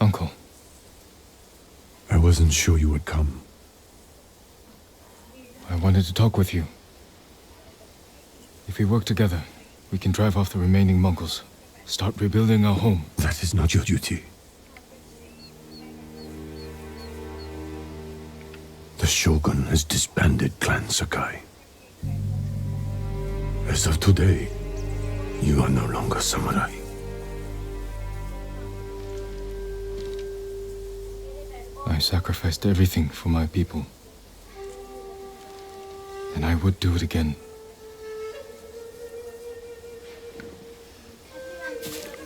Uncle. I wasn't sure you would come. I wanted to talk with you. If we work together, we can drive off the remaining Mongols. Start rebuilding our home. That is not your duty. The Shogun has disbanded Clan Sakai. As of today, you are no longer samurai. I sacrificed everything for my people. And I would do it again.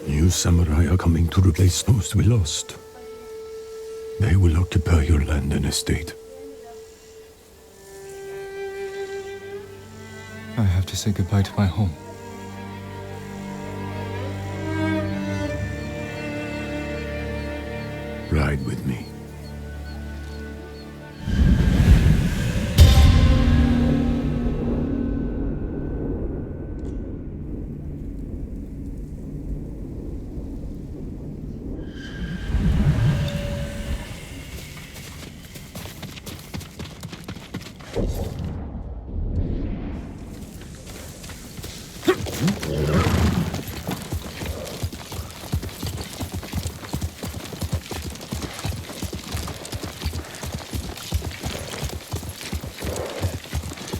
New samurai are coming to replace those we lost. They will occupy your land and estate. I have to say goodbye to my home. Ride with me.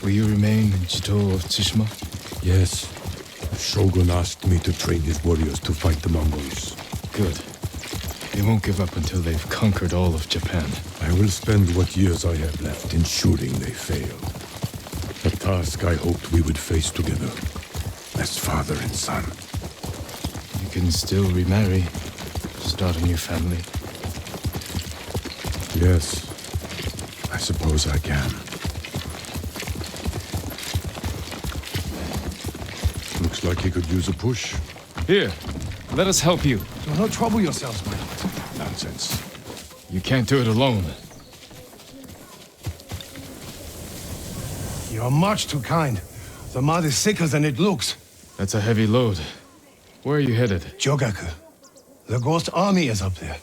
Will you remain in Chito of Tsushima? Yes. The Shogun asked me to train his warriors to fight the Mongols. Good. They won't give up until they've conquered all of Japan. I will spend what years I have left ensuring they fail. A task I hoped we would face together, as father and son. You can still remarry, start a new family. Yes, I suppose I can. Looks like he could use a push. Here, let us help you. Do not trouble yourselves, my lord. Nonsense. You can't do it alone. You are much too kind. The mud is thicker than it looks. That's a heavy load. Where are you headed? Jogaku. The Ghost Army is up there.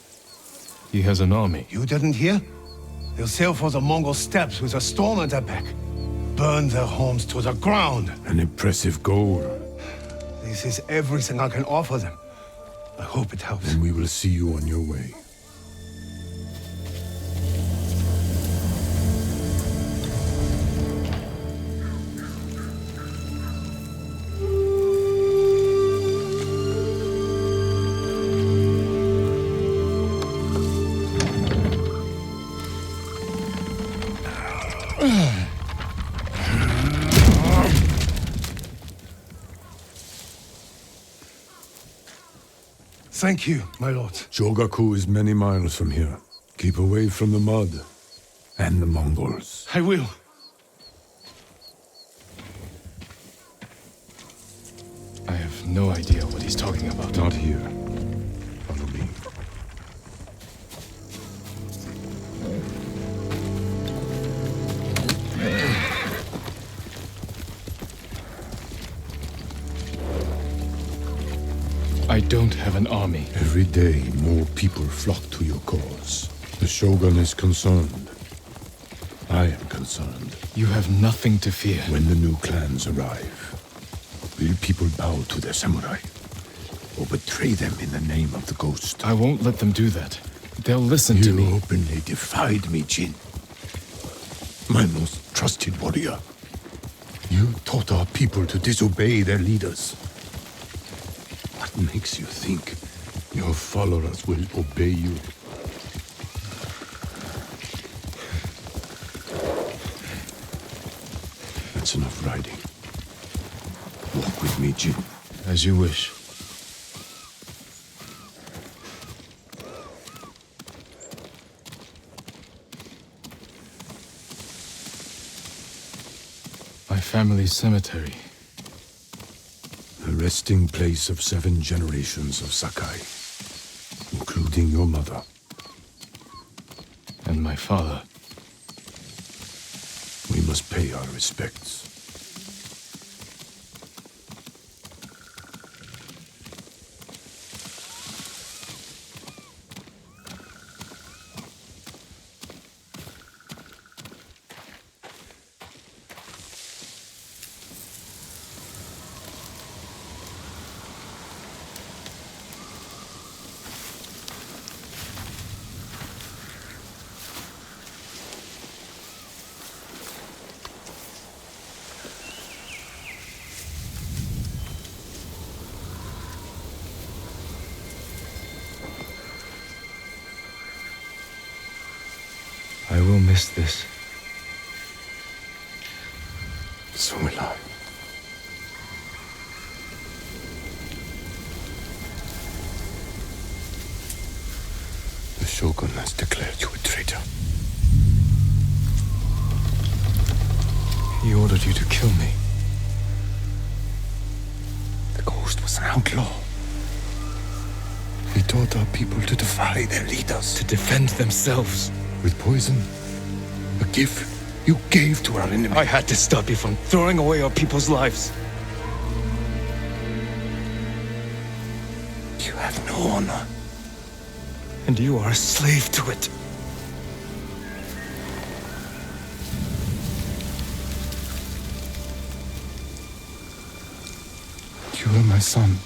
He has an army. You didn't hear? They'll sail for the Mongol steppes with a storm at their back. Burn their homes to the ground. An impressive goal. This is everything I can offer them. I hope it helps. Then we will see you on your way. Thank you, my lord. Jogaku is many miles from here. Keep away from the mud and the Mongols. I will. I have no idea what he's talking about. Not here. Follow me. I don't have an army. Every day, more people flock to your cause. The Shogun is concerned. I am concerned. You have nothing to fear. When the new clans arrive, will people bow to their samurai? Or betray them in the name of the ghost? I won't let them do that. They'll listen to me. You openly defied me, Jin. My most trusted warrior. You taught our people to disobey their leaders. What makes you think your followers will obey you? That's enough riding. Walk with me, Jin. As you wish. My family's cemetery. The resting place of 7 generations of Sakai, including your mother. And my father. We must pay our respects. I will miss this. So will I. The Shogun has declared you a traitor. He ordered you to kill me. The Ghost was an outlaw. He taught our people to defy their leaders. To defend themselves. With poison, a gift you gave to our enemy. I had to stop you from throwing away our people's lives. You have no honor. And you are a slave to it. You are my son.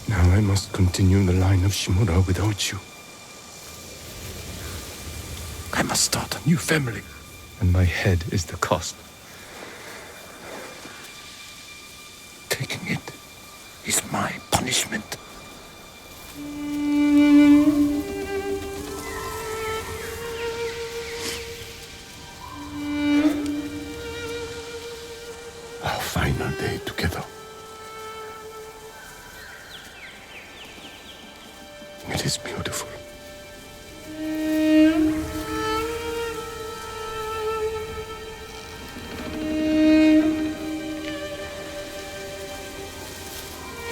Now I must continue the line of Shimura without you. I must start a new family. And my head is the cost. Taking it is my punishment. Our final day together. It is beautiful.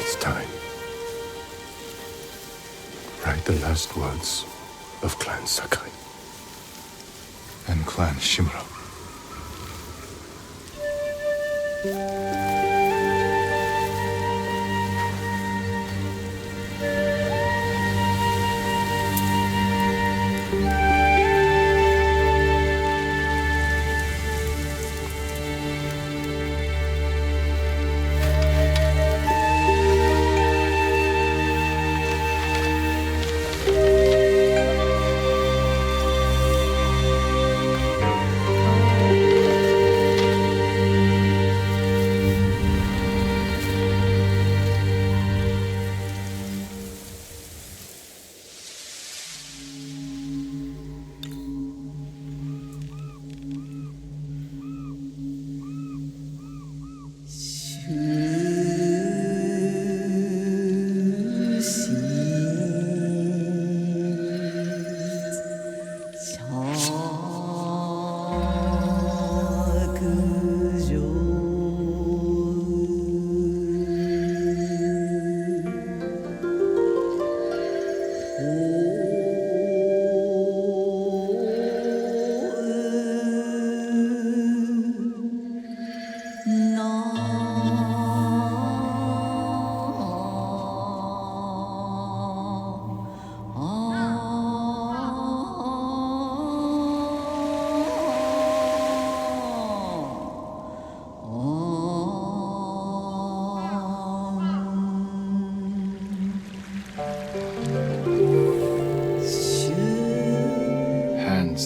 It's time. Write the last words of Clan Sakai. And Clan Shimura.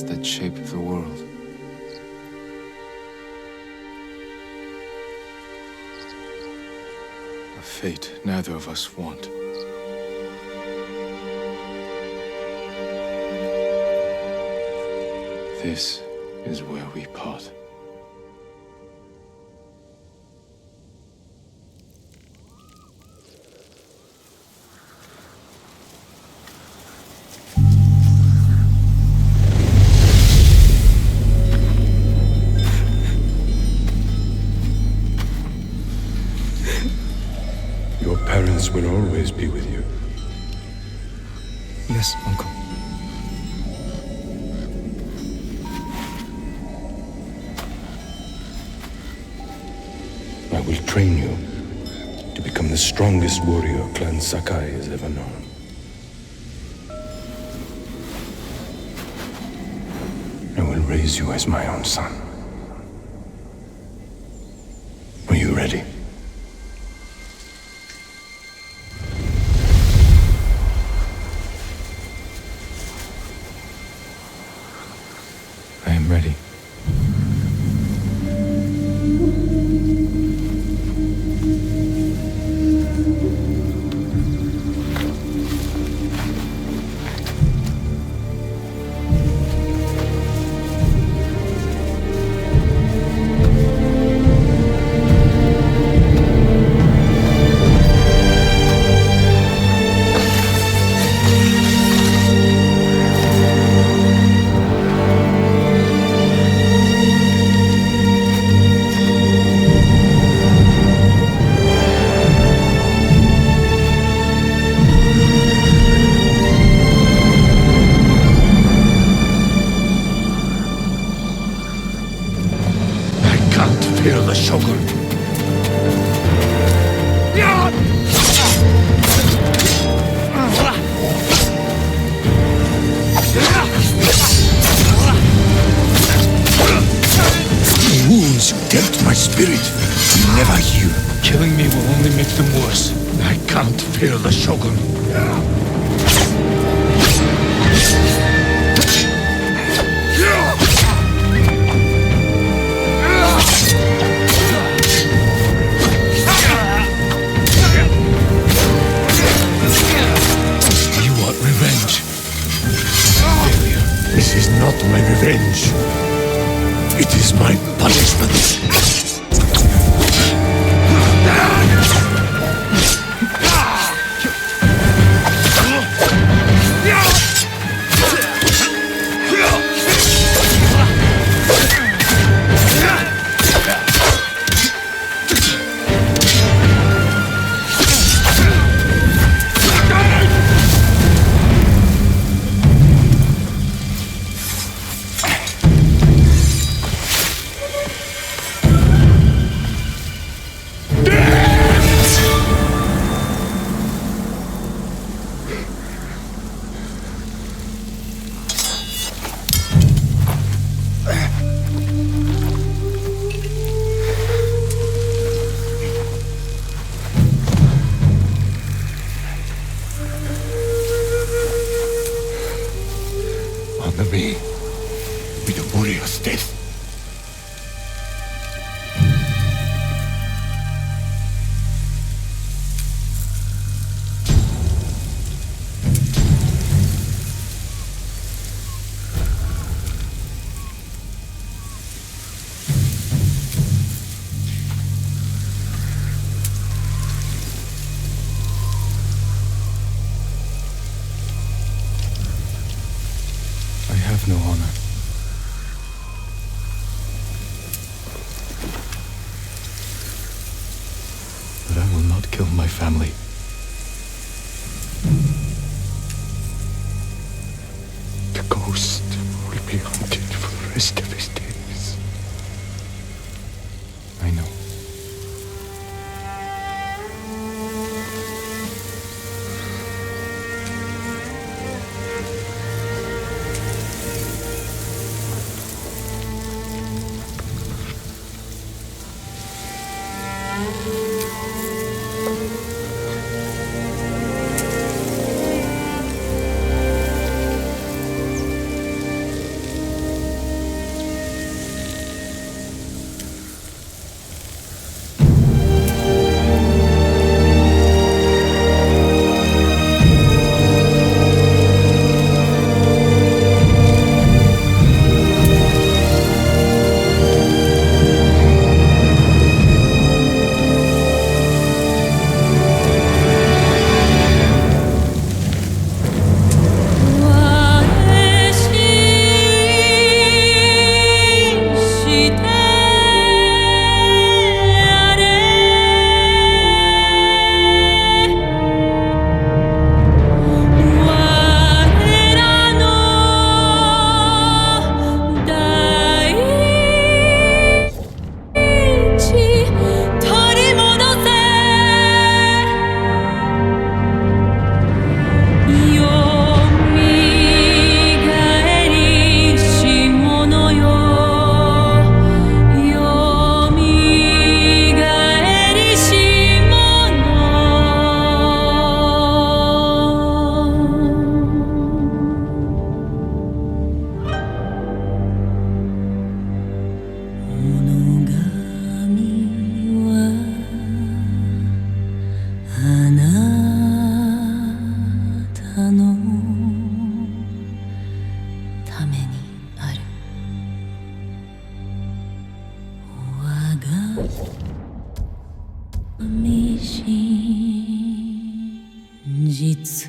That shaped the world. A fate neither of us want. This is where we part. Yes, Uncle. I will train you to become the strongest warrior Clan Sakai has ever known. I will raise you as my own son. Are you ready? I am ready. Fear the Shogun. The wounds you dealt my spirit will never heal. Killing me will only make them worse. I can't fear the Shogun. This is not my revenge. It is my punishment. Honor me with a warrior's death. I have no honor. But I will not kill my family. The ghost will be haunted for the rest of his days. I know.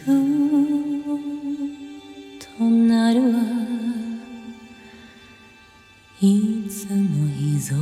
となるはいつの日ぞ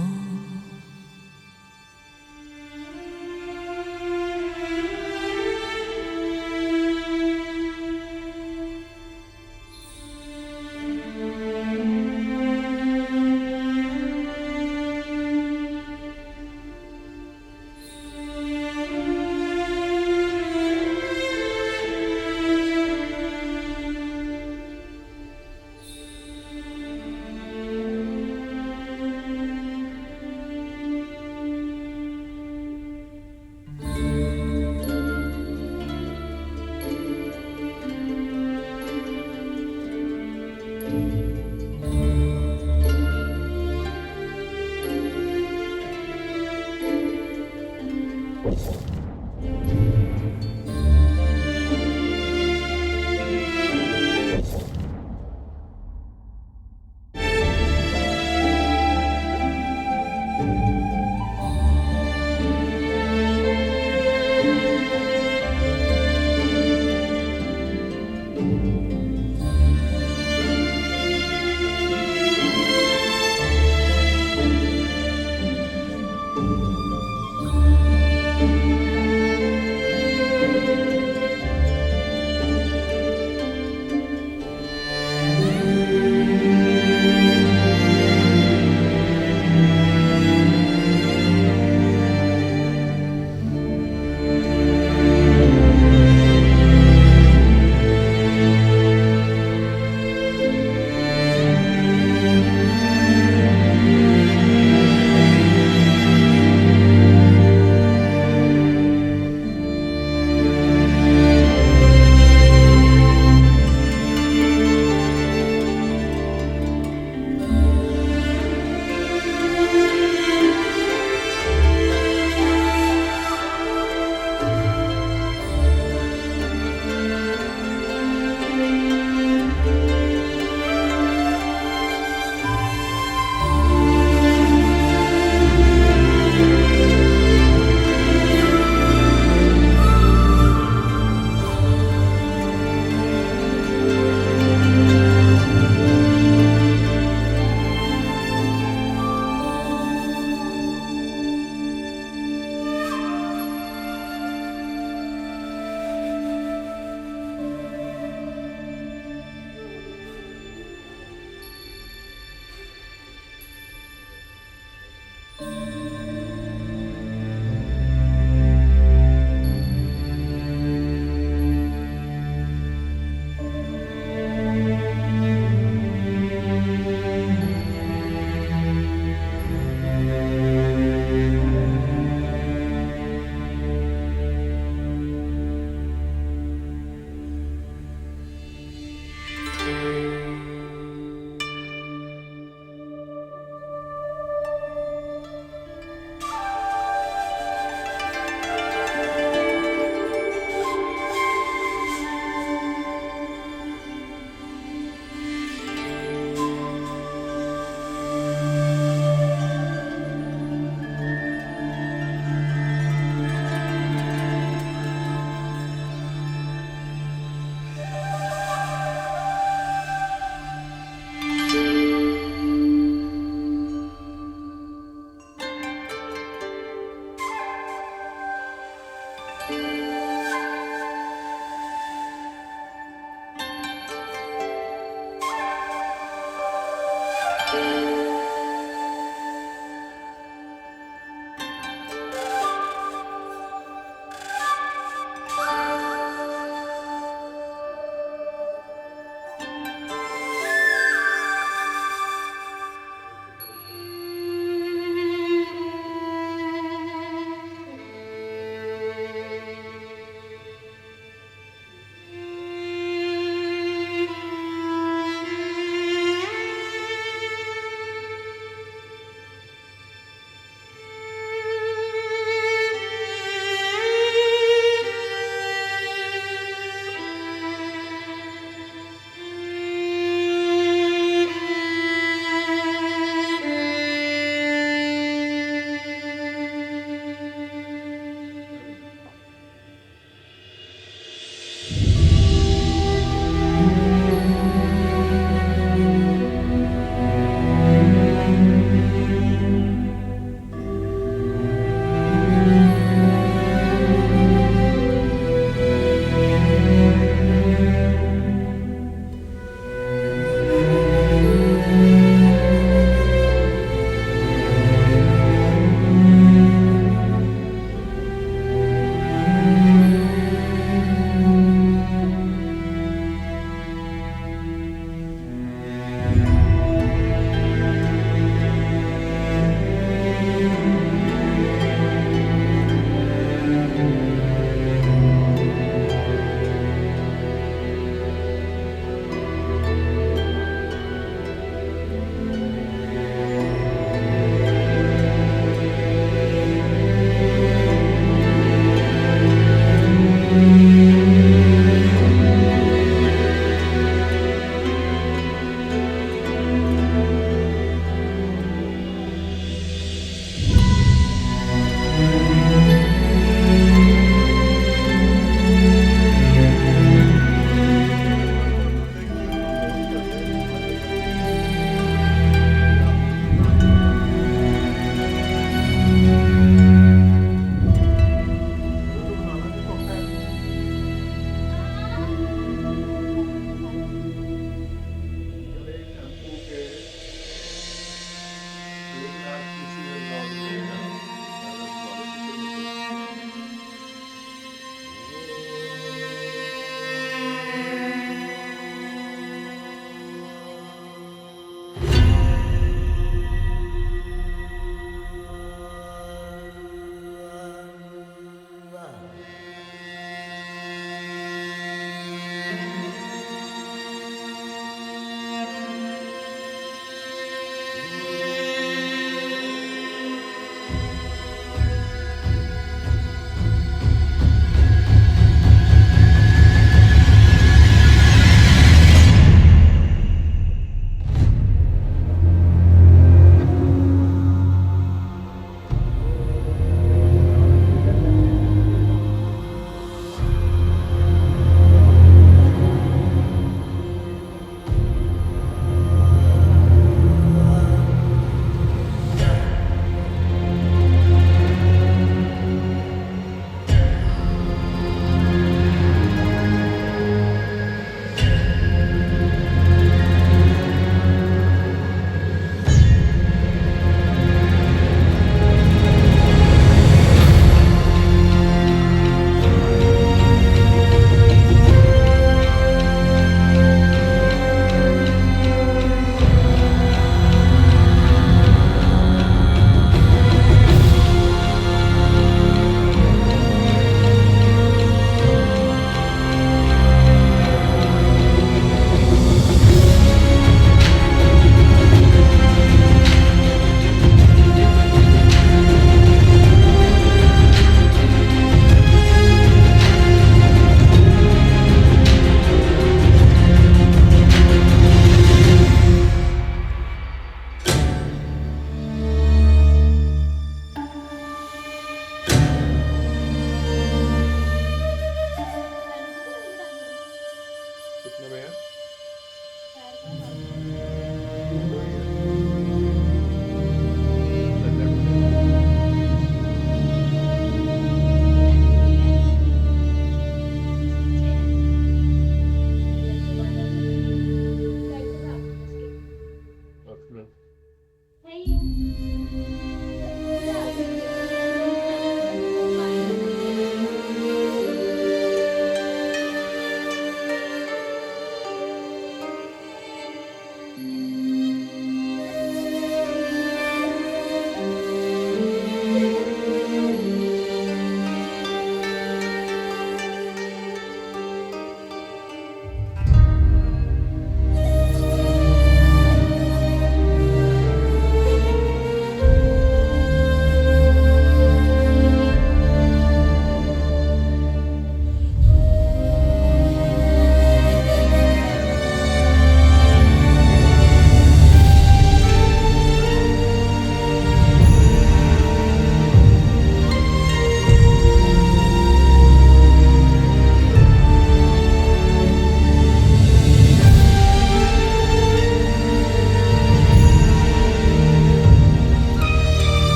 No veas.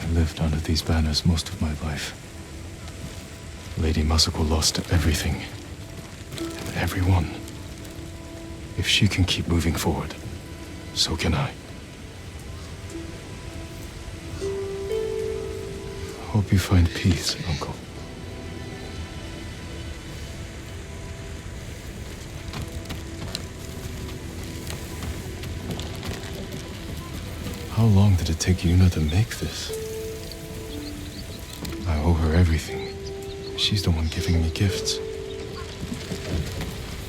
I lived under these banners most of my life. Lady Masako lost everything. And everyone. If she can keep moving forward, so can I. Hope you find peace, Uncle. How long did it take Yuna to make this? I owe her everything. She's the one giving me gifts.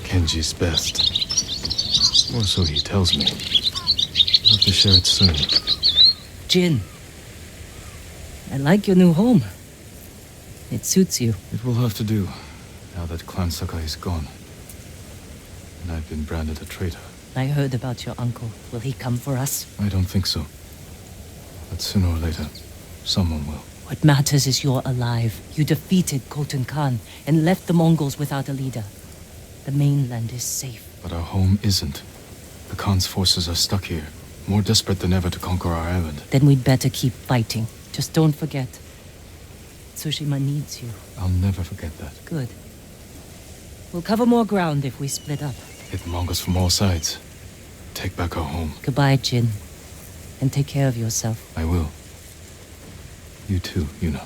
Kenji's best. Or so he tells me. I'll have to share it soon. Jin, I like your new home. It suits you. It will have to do, now that Clan Sakai is gone. And I've been branded a traitor. I heard about your uncle. Will he come for us? I don't think so. But sooner or later, someone will. What matters is you're alive. You defeated Khotun Khan and left the Mongols without a leader. The mainland is safe. But our home isn't. The Khan's forces are stuck here, more desperate than ever to conquer our island. Then we'd better keep fighting. Just don't forget. Tsushima needs you. I'll never forget that. Good. We'll cover more ground if we split up. Hit the Mongols from all sides. Take back our home. Goodbye, Jin. And take care of yourself. I will. You too, Yuna.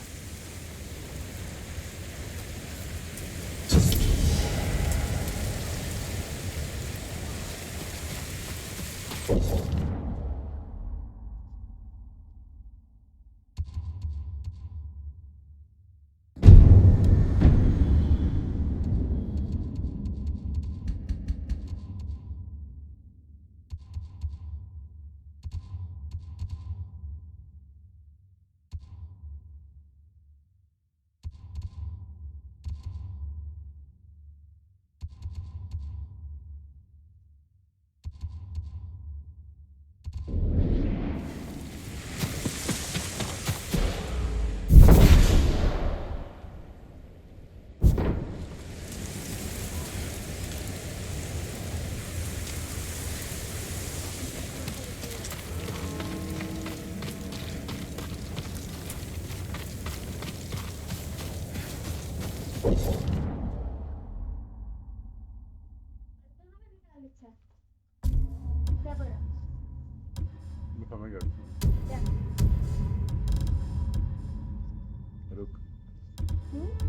मैं समझ गया रुक